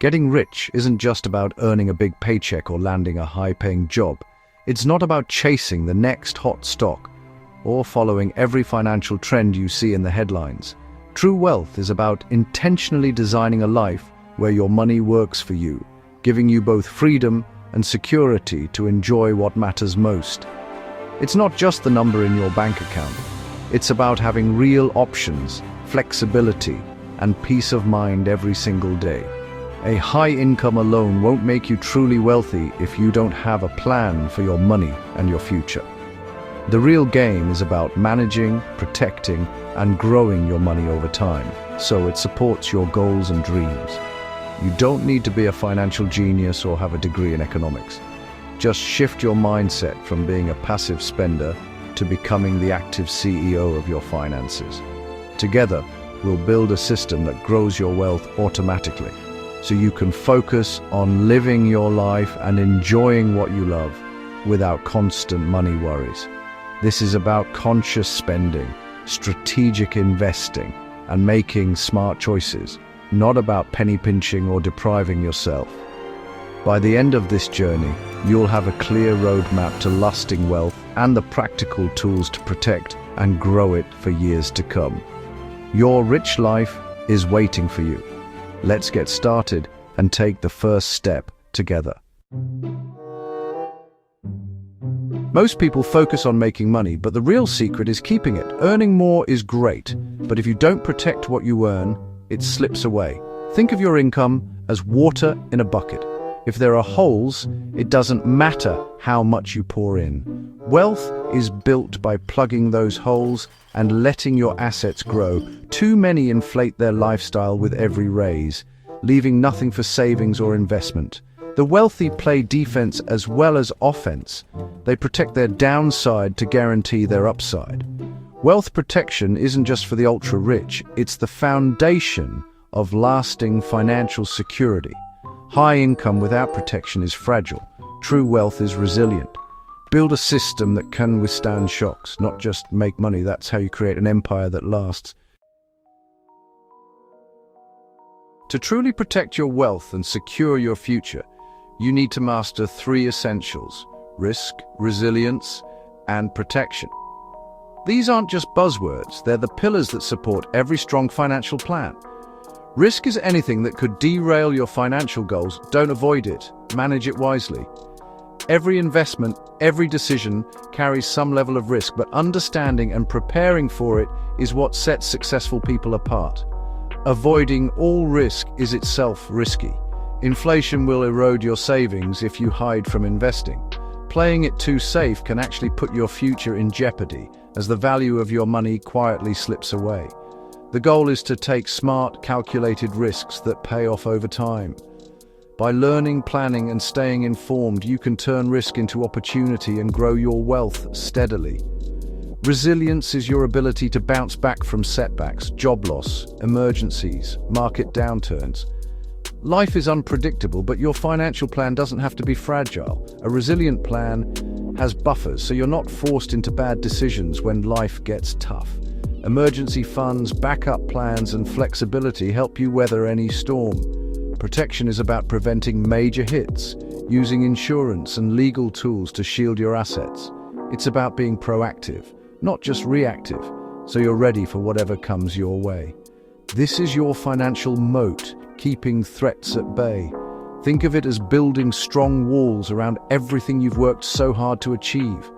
Getting rich isn't just about earning a big paycheck or landing a high-paying job. It's not about chasing the next hot stock or following every financial trend you see in the headlines. True wealth is about intentionally designing a life where your money works for you, giving you both freedom and security to enjoy what matters most. It's not just the number in your bank account. It's about having real options, flexibility, and peace of mind every single day. A high income alone won't make you truly wealthy if you don't have a plan for your money and your future. The real game is about managing, protecting, and growing your money over time, so it supports your goals and dreams. You don't need to be a financial genius or have a degree in economics. Just shift your mindset from being a passive spender to becoming the active CEO of your finances. Together, we'll build a system that grows your wealth automatically, so you can focus on living your life and enjoying what you love without constant money worries. This is about conscious spending, strategic investing, and making smart choices, not about penny pinching or depriving yourself. By the end of this journey, you'll have a clear roadmap to lasting wealth and the practical tools to protect and grow it for years to come. Your rich life is waiting for you. Let's get started and take the first step together. Most people focus on making money, but the real secret is keeping it. Earning more is great, but if you don't protect what you earn, it slips away. Think of your income as water in a bucket. If there are holes, it doesn't matter how much you pour in. Wealth is built by plugging those holes and letting your assets grow. Too many inflate their lifestyle with every raise, leaving nothing for savings or investment. The wealthy play defense as well as offense. They protect their downside to guarantee their upside. Wealth protection isn't just for the ultra-rich, it's the foundation of lasting financial security. High income without protection is fragile. True wealth is resilient. Build a system that can withstand shocks, not just make money. That's how you create an empire that lasts. To truly protect your wealth and secure your future, you need to master three essentials: risk, resilience, and protection. These aren't just buzzwords, they're the pillars that support every strong financial plan. Risk is anything that could derail your financial goals. Don't avoid it, manage it wisely. Every investment, every decision carries some level of risk, but understanding and preparing for it is what sets successful people apart. Avoiding all risk is itself risky. Inflation will erode your savings if you hide from investing. Playing it too safe can actually put your future in jeopardy as the value of your money quietly slips away. The goal is to take smart, calculated risks that pay off over time. By learning, planning, and staying informed, you can turn risk into opportunity and grow your wealth steadily. Resilience is your ability to bounce back from setbacks, job loss, emergencies, market downturns. Life is unpredictable, but your financial plan doesn't have to be fragile. A resilient plan has buffers, so you're not forced into bad decisions when life gets tough. Emergency funds, backup plans, and flexibility help you weather any storm. Protection is about preventing major hits, using insurance and legal tools to shield your assets. It's about being proactive, not just reactive, so you're ready for whatever comes your way. This is your financial moat, keeping threats at bay. Think of it as building strong walls around everything you've worked so hard to achieve.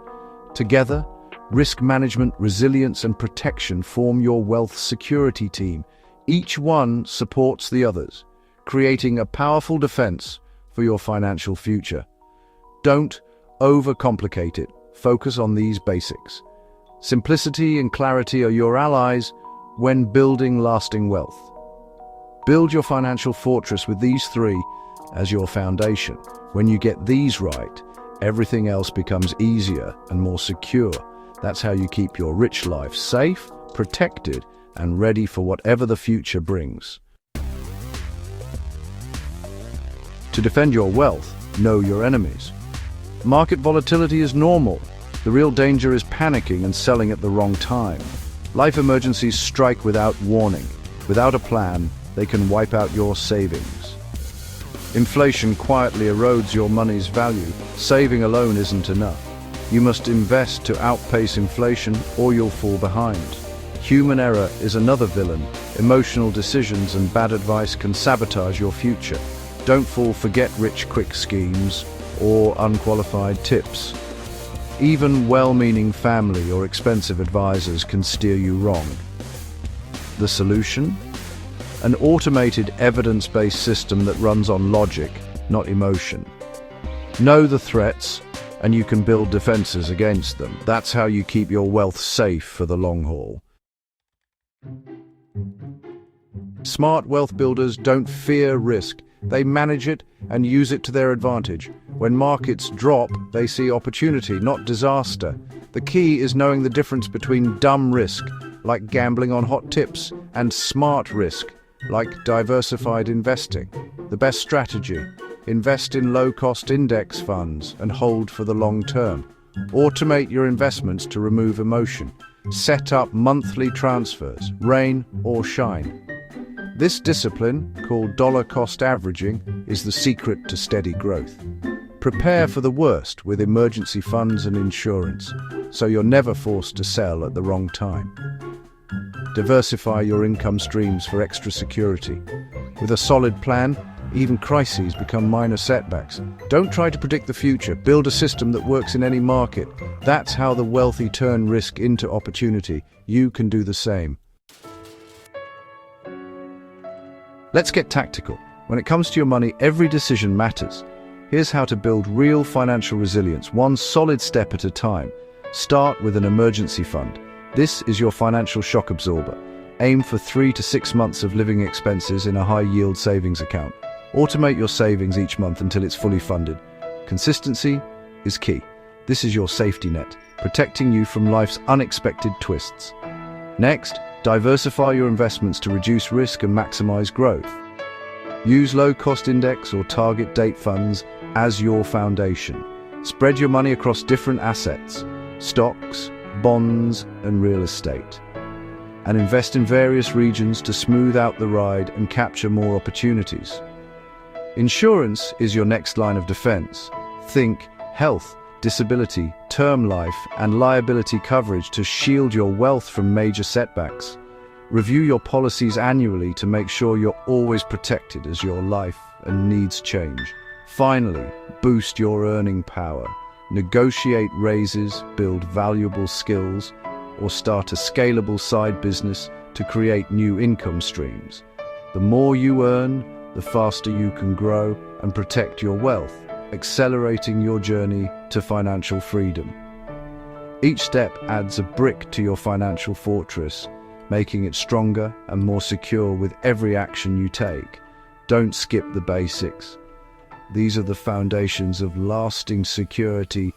Together, risk management, resilience, and protection form your wealth security team. Each one supports the others, creating a powerful defense for your financial future. Don't overcomplicate it. Focus on these basics. Simplicity and clarity are your allies when building lasting wealth. Build your financial fortress with these three as your foundation. When you get these right, everything else becomes easier and more secure. That's how you keep your rich life safe, protected, and ready for whatever the future brings. To defend your wealth, know your enemies. Market volatility is normal. The real danger is panicking and selling at the wrong time. Life emergencies strike without warning. Without a plan, they can wipe out your savings. Inflation quietly erodes your money's value. Saving alone isn't enough. You must invest to outpace inflation or you'll fall behind. Human error is another villain. Emotional decisions and bad advice can sabotage your future. Don't fall for get-rich-quick schemes or unqualified tips. Even well-meaning family or expensive advisors can steer you wrong. The solution? An automated, evidence-based system that runs on logic, not emotion. Know the threats, and you can build defenses against them. That's how you keep your wealth safe for the long haul. Smart wealth builders don't fear risk. They manage it and use it to their advantage. When markets drop, they see opportunity, not disaster. The key is knowing the difference between dumb risk, like gambling on hot tips, and smart risk, like diversified investing. The best strategy: invest in low-cost index funds and hold for the long term. Automate your investments to remove emotion. Set up monthly transfers, rain or shine. This discipline, called dollar-cost averaging, is the secret to steady growth. Prepare for the worst with emergency funds and insurance, so you're never forced to sell at the wrong time. Diversify your income streams for extra security. With a solid plan, even crises become minor setbacks. Don't try to predict the future. Build a system that works in any market. That's how the wealthy turn risk into opportunity. You can do the same. Let's get tactical. When it comes to your money, every decision matters. Here's how to build real financial resilience, one solid step at a time. Start with an emergency fund. This is your financial shock absorber. Aim for 3 to 6 months of living expenses in a high-yield savings account. Automate your savings each month until it's fully funded. Consistency is key. This is your safety net, protecting you from life's unexpected twists. Next, diversify your investments to reduce risk and maximize growth. Use low-cost index or target date funds as your foundation. Spread your money across different assets, stocks, bonds, and real estate. And invest in various regions to smooth out the ride and capture more opportunities. Insurance is your next line of defense. Think health, disability, term life, and liability coverage to shield your wealth from major setbacks. Review your policies annually to make sure you're always protected as your life and needs change. Finally, boost your earning power. Negotiate raises, build valuable skills, or start a scalable side business to create new income streams. The more you earn, the faster you can grow and protect your wealth, accelerating your journey to financial freedom. Each step adds a brick to your financial fortress, making it stronger and more secure with every action you take. Don't skip the basics. These are the foundations of lasting security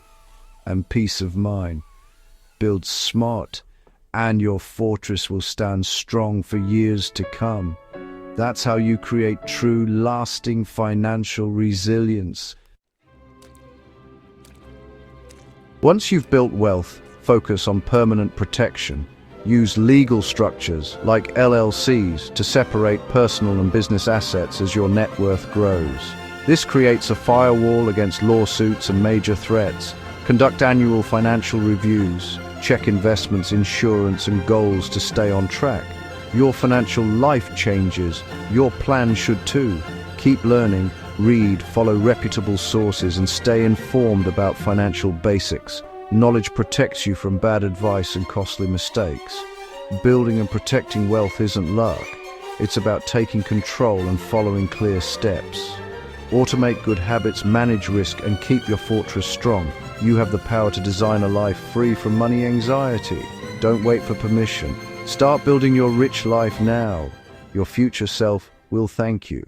and peace of mind. Build smart, and your fortress will stand strong for years to come. That's how you create true, lasting financial resilience. Once you've built wealth, focus on permanent protection. Use legal structures like LLCs to separate personal and business assets as your net worth grows. This creates a firewall against lawsuits and major threats. Conduct annual financial reviews. Check investments, insurance, and goals to stay on track. Your financial life changes. Your plan should too. Keep learning, read, follow reputable sources, and stay informed about financial basics. Knowledge protects you from bad advice and costly mistakes. Building and protecting wealth isn't luck. It's about taking control and following clear steps. Automate good habits, manage risk, and keep your fortress strong. You have the power to design a life free from money anxiety. Don't wait for permission. Start building your rich life now. Your future self will thank you.